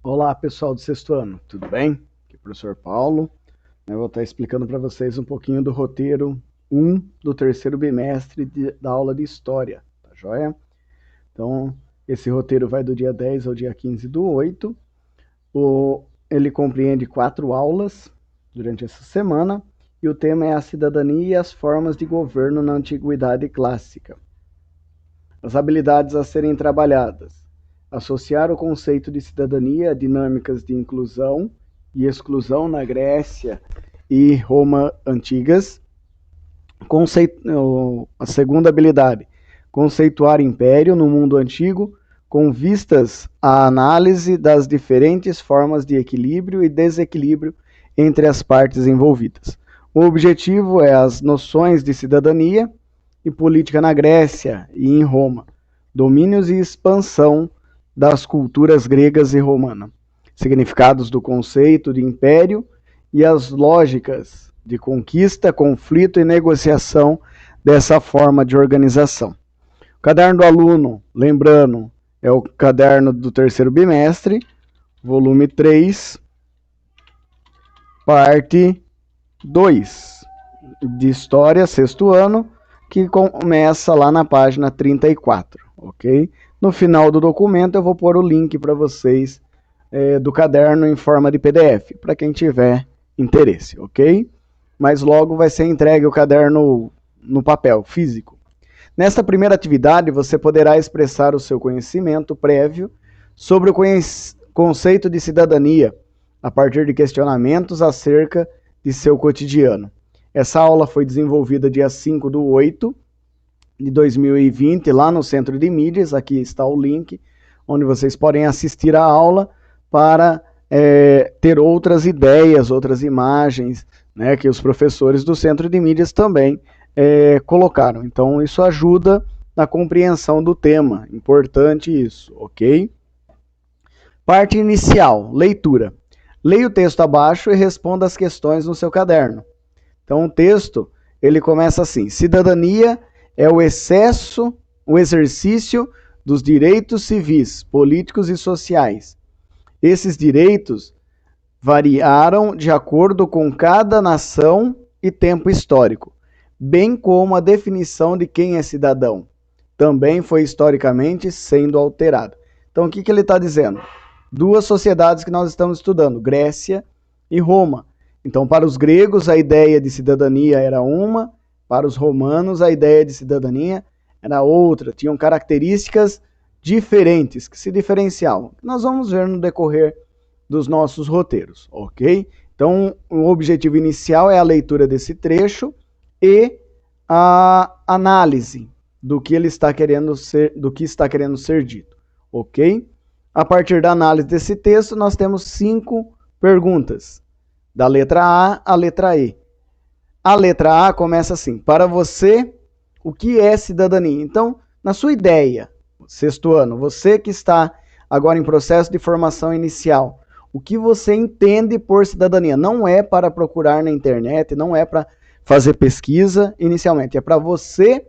Olá, pessoal do sexto ano, tudo bem? Aqui é o professor Paulo. Eu vou estar explicando para vocês um pouquinho do roteiro 1 do terceiro bimestre da aula de História, tá joia? Então, esse roteiro vai do dia 10 ao dia 15 do 8. Ele compreende 4 aulas durante essa semana e o tema é a cidadania e as formas de governo na Antiguidade Clássica. As habilidades a serem trabalhadas: associar o conceito de cidadania a dinâmicas de inclusão e exclusão na Grécia e Roma antigas. A segunda habilidade: conceituar império no mundo antigo com vistas à análise das diferentes formas de equilíbrio e desequilíbrio entre as partes envolvidas. O objetivo é as noções de cidadania e política na Grécia e em Roma, domínios e expansão das culturas gregas e romana, significados do conceito de império e as lógicas de conquista, conflito e negociação dessa forma de organização. O caderno do aluno, lembrando, é o caderno do terceiro bimestre, volume 3, parte 2, de História, sexto ano, que começa lá na página 34, ok? No final do documento eu vou pôr o link para vocês do caderno em forma de PDF, para quem tiver interesse, ok? Mas logo vai ser entregue o caderno no papel, físico. Nesta primeira atividade, você poderá expressar o seu conhecimento prévio sobre o conceito de cidadania, a partir de questionamentos acerca de seu cotidiano. Essa aula foi desenvolvida dia 5 do 8 de 2020, lá no Centro de Mídias. Aqui está o link, onde vocês podem assistir a aula para ter outras ideias, outras imagens, né, que os professores do Centro de Mídias também colocaram. Então, isso ajuda na compreensão do tema. Importante isso, ok? Parte inicial, leitura. Leia o texto abaixo e responda as questões no seu caderno. Então, o texto, ele começa assim: cidadania é o exercício dos direitos civis, políticos e sociais. Esses direitos variaram de acordo com cada nação e tempo histórico, bem como a definição de quem é cidadão também foi historicamente sendo alterada. Então, o que ele está dizendo? Duas sociedades que nós estamos estudando, Grécia e Roma. Então, para os gregos, a ideia de cidadania era uma, para os romanos, a ideia de cidadania era outra. Tinham características diferentes, que se diferenciavam. Nós vamos ver no decorrer dos nossos roteiros, ok? Então, o objetivo inicial é a leitura desse trecho e a análise do que ele está querendo ser, do que está querendo ser dito, ok? A partir da análise desse texto, nós temos 5 perguntas, da letra A à letra E. A letra A começa assim: para você, o que é cidadania? Então, na sua ideia, sexto ano, você que está agora em processo de formação inicial, o que você entende por cidadania? Não é para procurar na internet, não é para fazer pesquisa inicialmente, é para você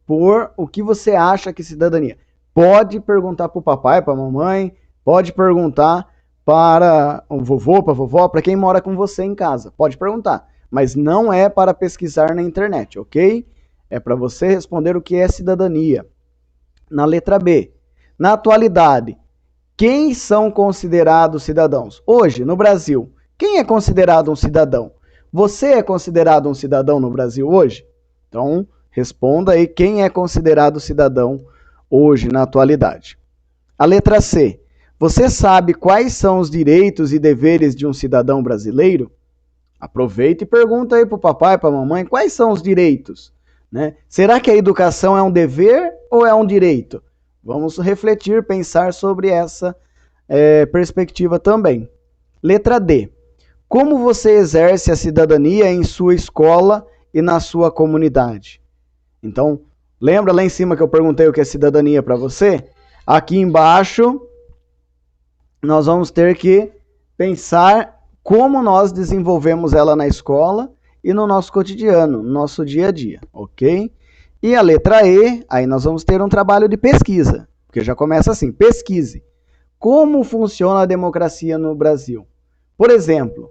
pôr o que você acha que é cidadania. Pode perguntar para o papai, para a mamãe, pode perguntar para o vovô, para a vovó, para quem mora com você em casa. Pode perguntar, mas não é para pesquisar na internet, ok? É para você responder o que é cidadania. Na letra B, na atualidade, quem são considerados cidadãos? Hoje, no Brasil, quem é considerado um cidadão? Você é considerado um cidadão no Brasil hoje? Então, responda aí quem é considerado cidadão hoje, na atualidade. A letra C. Você sabe quais são os direitos e deveres de um cidadão brasileiro? Aproveita e pergunta aí para o papai, para a mamãe, quais são os direitos? Né? Será que a educação é um dever ou é um direito? Vamos refletir, pensar sobre essa perspectiva também. Letra D. Como você exerce a cidadania em sua escola e na sua comunidade? Então, lembra lá em cima que eu perguntei o que é cidadania para você? Aqui embaixo, nós vamos ter que pensar como nós desenvolvemos ela na escola e no nosso cotidiano, no nosso dia a dia, ok? E a letra E, aí nós vamos ter um trabalho de pesquisa, porque já começa assim: pesquise. como funciona a democracia no Brasil. Por exemplo,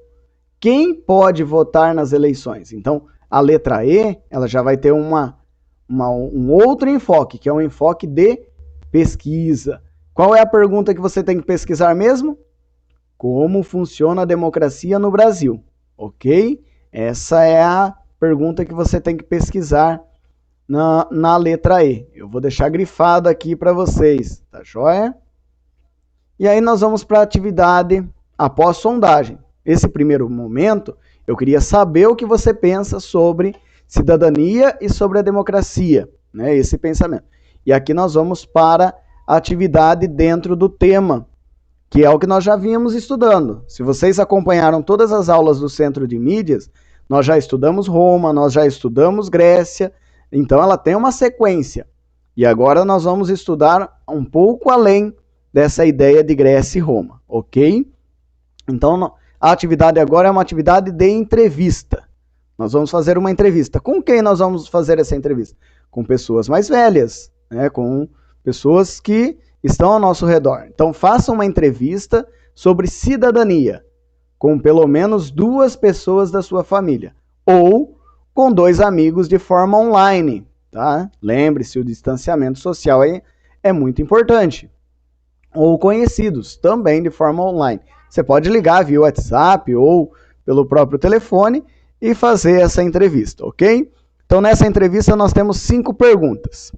quem pode votar nas eleições? Então, a letra E, ela já vai ter um outro enfoque, que é um enfoque de pesquisa. Qual é a pergunta que você tem que pesquisar mesmo? Como funciona a democracia no Brasil? Ok? Essa é a pergunta que você tem que pesquisar na letra E. Eu vou deixar grifado aqui para vocês, tá joia? E aí nós vamos para a atividade após sondagem. Esse primeiro momento, eu queria saber o que você pensa sobre cidadania e sobre a democracia, né? Esse pensamento. E aqui nós vamos para a atividade dentro do tema, que é o que nós já vínhamos estudando. Se vocês acompanharam todas as aulas do Centro de Mídias, nós já estudamos Roma, nós já estudamos Grécia, então ela tem uma sequência. E agora nós vamos estudar um pouco além dessa ideia de Grécia e Roma, ok? Então, a atividade agora é uma atividade de entrevista. Nós vamos fazer uma entrevista. Com quem nós vamos fazer essa entrevista? Com pessoas mais velhas, né? Com pessoas que estão ao nosso redor. Então, faça uma entrevista sobre cidadania com pelo menos 2 pessoas da sua família ou com 2 amigos de forma online, tá? Lembre-se, o distanciamento social é muito importante. Ou conhecidos, também de forma online. Você pode ligar via WhatsApp ou pelo próprio telefone e fazer essa entrevista, ok? Então, nessa entrevista, nós temos 5 perguntas.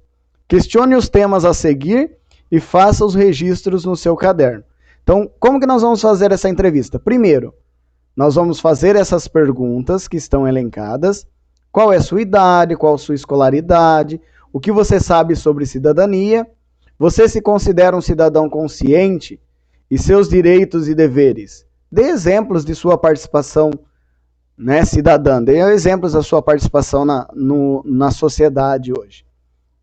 Questione os temas a seguir e faça os registros no seu caderno. Então, como que nós vamos fazer essa entrevista? Primeiro, nós vamos fazer essas perguntas que estão elencadas. Qual é a sua idade? Qual a sua escolaridade? O que você sabe sobre cidadania? Você se considera um cidadão consciente e seus direitos e deveres? Dê exemplos de sua participação, né, cidadã. Dê exemplos da sua participação na sociedade hoje.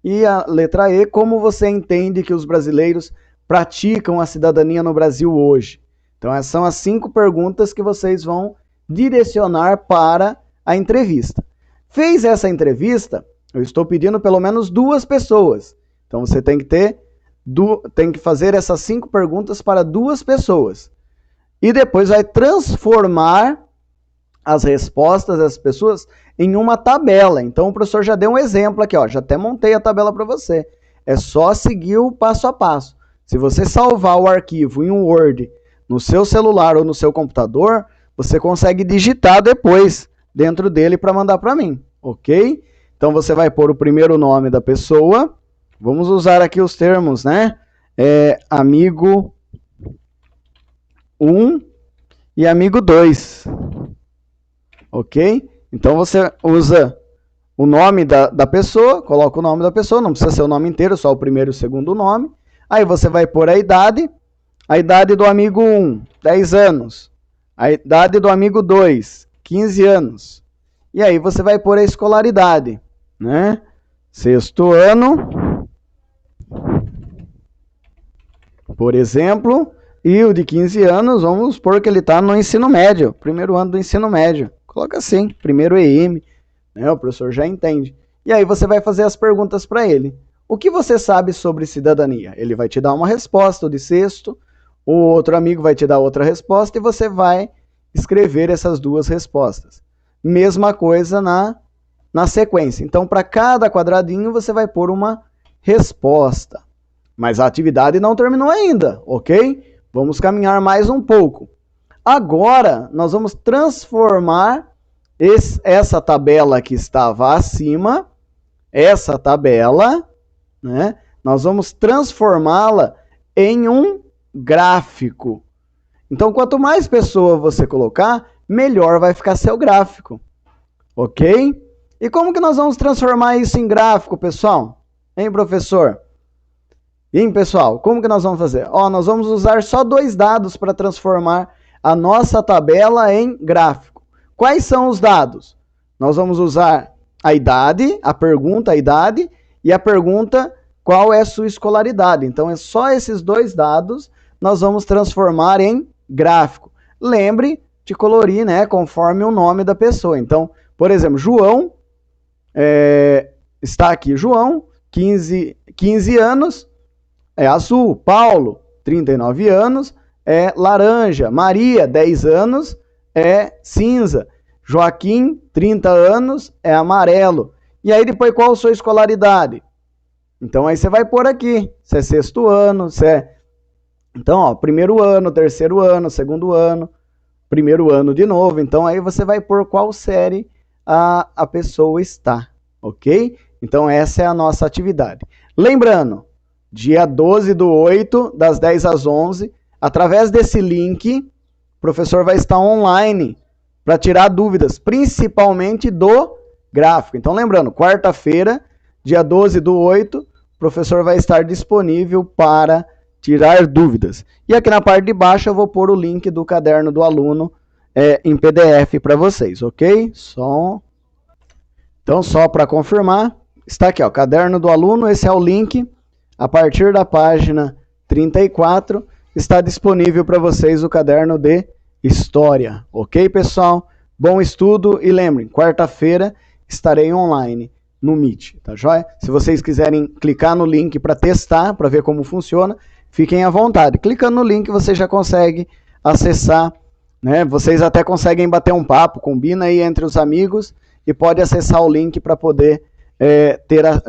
E a letra E, como você entende que os brasileiros praticam a cidadania no Brasil hoje? Então, essas são as 5 perguntas que vocês vão direcionar para a entrevista. Fez essa entrevista, eu estou pedindo pelo menos 2 pessoas. Então, você tem que fazer essas 5 perguntas para 2 pessoas. E depois vai transformar as respostas das pessoas em uma tabela. Então, o professor já deu um exemplo aqui, ó, já até montei a tabela para você. É só seguir o passo a passo. Se você salvar o arquivo em um Word no seu celular ou no seu computador, você consegue digitar depois dentro dele para mandar para mim, ok? Então, você vai pôr o primeiro nome da pessoa. Vamos usar aqui os termos, né? Amigo 1 e amigo 2. Ok? Então, você usa o nome da pessoa, coloca o nome da pessoa, não precisa ser o nome inteiro, só o primeiro e o segundo nome. Aí você vai pôr a idade do amigo 1, 10 anos. A idade do amigo 2, 15 anos. E aí você vai pôr a escolaridade, né? 6º ano, por exemplo, e o de 15 anos, vamos supor que ele está no ensino médio, primeiro ano do ensino médio. Coloca assim, primeiro EM, né? O professor já entende. E aí você vai fazer as perguntas para ele. O que você sabe sobre cidadania? Ele vai te dar uma resposta, o de 6º, o outro amigo vai te dar outra resposta e você vai escrever essas 2 respostas. Mesma coisa na sequência. Então, para cada quadradinho, você vai pôr uma resposta. Mas a atividade não terminou ainda, ok? Vamos caminhar mais um pouco. Agora, nós vamos transformar essa tabela que estava acima, essa tabela, né? Nós vamos transformá-la em um gráfico. Então, quanto mais pessoa você colocar, melhor vai ficar seu gráfico. Ok? E como que nós vamos transformar isso em gráfico, pessoal? Hein, professor? Hein, pessoal? Como que nós vamos fazer? Ó, nós vamos usar só 2 dados para transformar a nossa tabela em gráfico. Quais são os dados? Nós vamos usar a idade, a pergunta, a idade, e a pergunta, qual é a sua escolaridade. Então, é só esses 2 dados nós vamos transformar em gráfico. Lembre de colorir, né, conforme o nome da pessoa. Então, por exemplo, João, está aqui João, 15 anos, é azul. Paulo, 39 anos, é laranja. Maria, 10 anos, é cinza. Joaquim, 30 anos, é amarelo. E aí depois qual a sua escolaridade? Então aí você vai pôr aqui, se é sexto ano, se é... Então, ó, primeiro ano, terceiro ano, segundo ano, primeiro ano de novo. Então aí você vai pôr qual série a pessoa está, ok? Então essa é a nossa atividade. Lembrando, dia 12/8, das 10 às 11, através desse link, o professor vai estar online para tirar dúvidas, principalmente do gráfico. Então lembrando, quarta-feira, dia 12/8, o professor vai estar disponível para tirar dúvidas. E aqui na parte de baixo eu vou pôr o link do caderno do aluno em PDF para vocês, ok? Então, só para confirmar, está aqui, ó, caderno do aluno, esse é o link. A partir da página 34, está disponível para vocês o caderno de História. Ok, pessoal? Bom estudo e lembrem, quarta-feira estarei online no Meet, tá joia? Se vocês quiserem clicar no link para testar, para ver como funciona, fiquem à vontade. Clicando no link você já consegue acessar, né? Vocês até conseguem bater um papo, combina aí entre os amigos e pode acessar o link para poder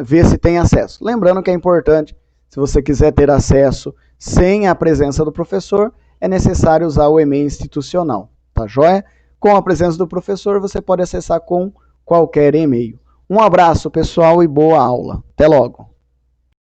ver se tem acesso. Lembrando que é importante, se você quiser ter acesso sem a presença do professor, é necessário usar o e-mail institucional, tá joia? Com a presença do professor, você pode acessar com qualquer e-mail. Um abraço, pessoal, e boa aula. Até logo!